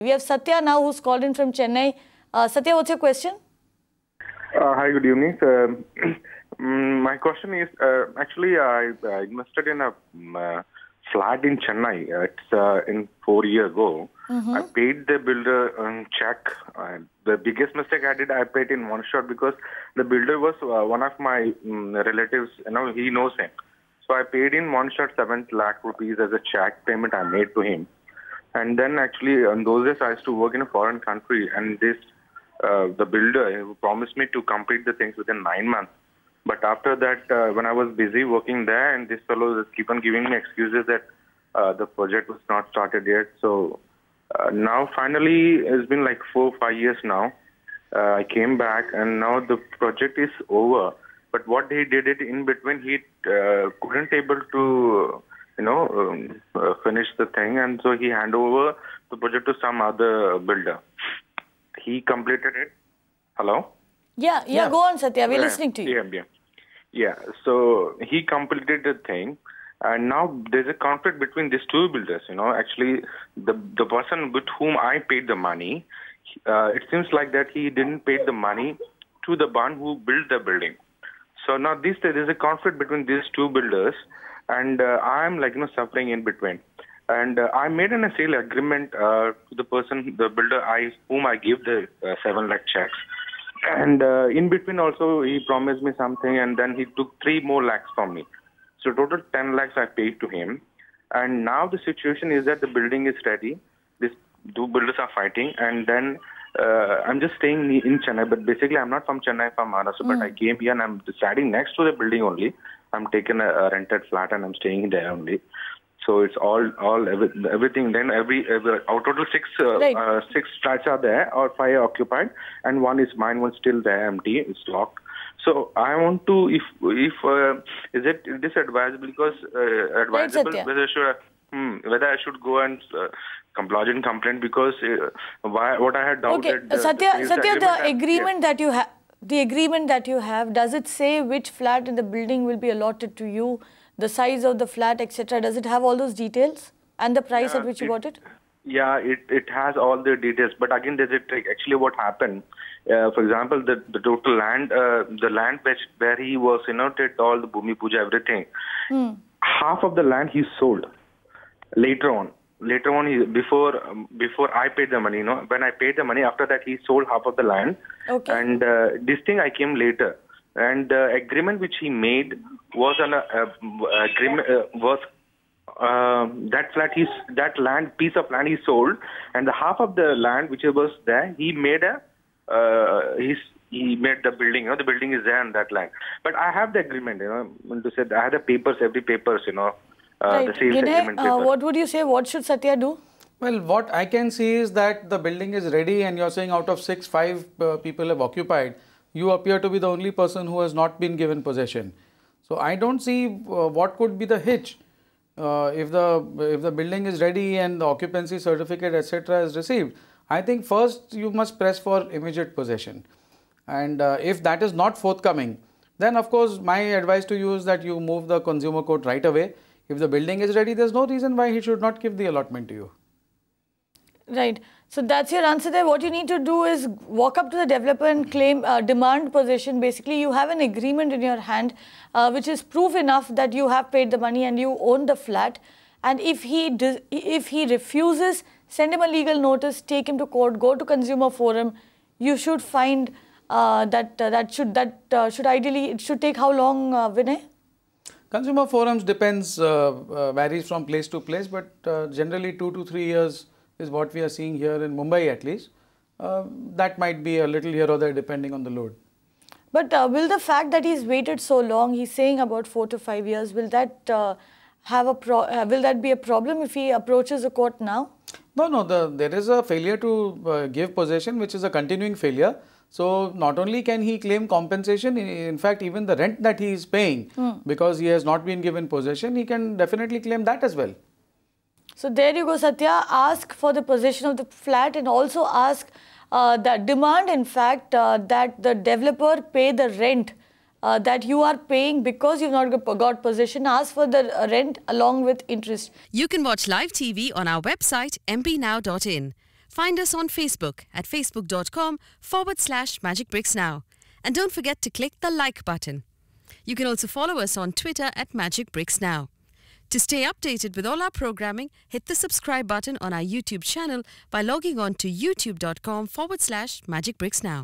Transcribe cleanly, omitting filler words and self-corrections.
We have Satya now who's called in from Chennai. Satya, what's your question? Hi, good evening. My question is, actually, I invested in a flat in Chennai. It's in 4 years ago. I paid the builder check. The biggest mistake I did, I paid in one shot because the builder was one of my relatives. He knows him. So I paid in one shot 7 lakh rupees as a check payment I made to him. And then actually, in those days, I used to work in a foreign country, and the builder who promised me to complete the things within 9 months. But after that, when I was busy working there, and this fellow just keep on giving me excuses that the project was not started yet. So now finally, it's been like 4 or 5 years now. I came back, and now the project is over. But what he did it in between, he couldn't able to, finish the thing, and so he handed over the project to some other builder. He completed it. Hello? Yeah, go on, Satya. We're listening to you. Yeah. So he completed the thing, and now there's a conflict between these two builders. Actually, the person with whom I paid the money, it seems like that he didn't pay the money to the one who built the building. So now there's a conflict between these two builders, and I'm suffering in between. And I made a sale agreement to the person, the builder, whom I gave the 7 lakh checks. And in between also, he promised me something, and then he took 3 more lakhs from me. So total 10 lakhs I paid to him. And now the situation is that the building is ready. These two builders are fighting, and then I'm just staying in Chennai. But basically, I'm not from Chennai, from Maharashtra, but I came here and I'm residing next to the building only. I'm taking a rented flat and I'm staying there only. So it's everything. Then our total 6 flats are there, or 5 are occupied, and 1 is mine. One's still there, empty. It's locked. So I want to, if is it advisable? Because advisable whether I should go and lodge in complaint, because what I had doubted. Okay, Satya, the agreement that you have. The agreement that you have, does it say which flat in the building will be allotted to you, the size of the flat, etc.? Does it have all those details and the price at which you got it? Yeah, it has all the details. But again, there's a trick. Actually, what happened, for example, the total land, the land where he was, did all the Bhumi Puja, everything, half of the land he sold later on. Later on, before I paid the money, when I paid the money, after that he sold half of the land. Okay. And this thing I came later, and the agreement which he made was that piece of land he sold, and the half of the land which was there, he made he made the building. The building is there on that land. But I have the agreement. To say I have the papers, every papers. Right. The sales agreement paper. What would you say? What should Satya do? Well, what I can see is that the building is ready, and you're saying out of 6, 5 people have occupied. You appear to be the only person who has not been given possession. So I don't see what could be the hitch. If the building is ready and the occupancy certificate, etc. is received, I think first you must press for immediate possession. And if that is not forthcoming, then of course my advice to you is that you move the consumer court right away. If the building is ready, there's no reason why he should not give the allotment to you. Right. So that's your answer there. What you need to do is walk up to the developer and claim demand possession. Basically, you have an agreement in your hand, which is proof enough that you have paid the money and you own the flat. And if he refuses, send him a legal notice, take him to court, go to consumer forum. You should find that should ideally, it should take how long, Vinay? Consumer forums depends, varies from place to place, but generally 2 to 3 years is what we are seeing here in Mumbai at least. That might be a little here or there depending on the load. But will the fact that he's waited so long, he's saying about 4 to 5 years, will that will that be a problem if he approaches the court now? No, there is a failure to give possession, which is a continuing failure. So not only can he claim compensation, in fact even the rent that he is paying because he has not been given possession, he can definitely claim that as well. So there you go, Satya. Ask for the possession of the flat and also ask that demand, in fact, that the developer pay the rent that you are paying because you've not got possession. Ask for the rent along with interest. You can watch live TV on our website mpnow.in. Find us on Facebook at facebook.com/magicbricksnow. And don't forget to click the like button. You can also follow us on Twitter at magicbricksnow. To stay updated with all our programming, hit the subscribe button on our YouTube channel by logging on to youtube.com/magicbricksnow.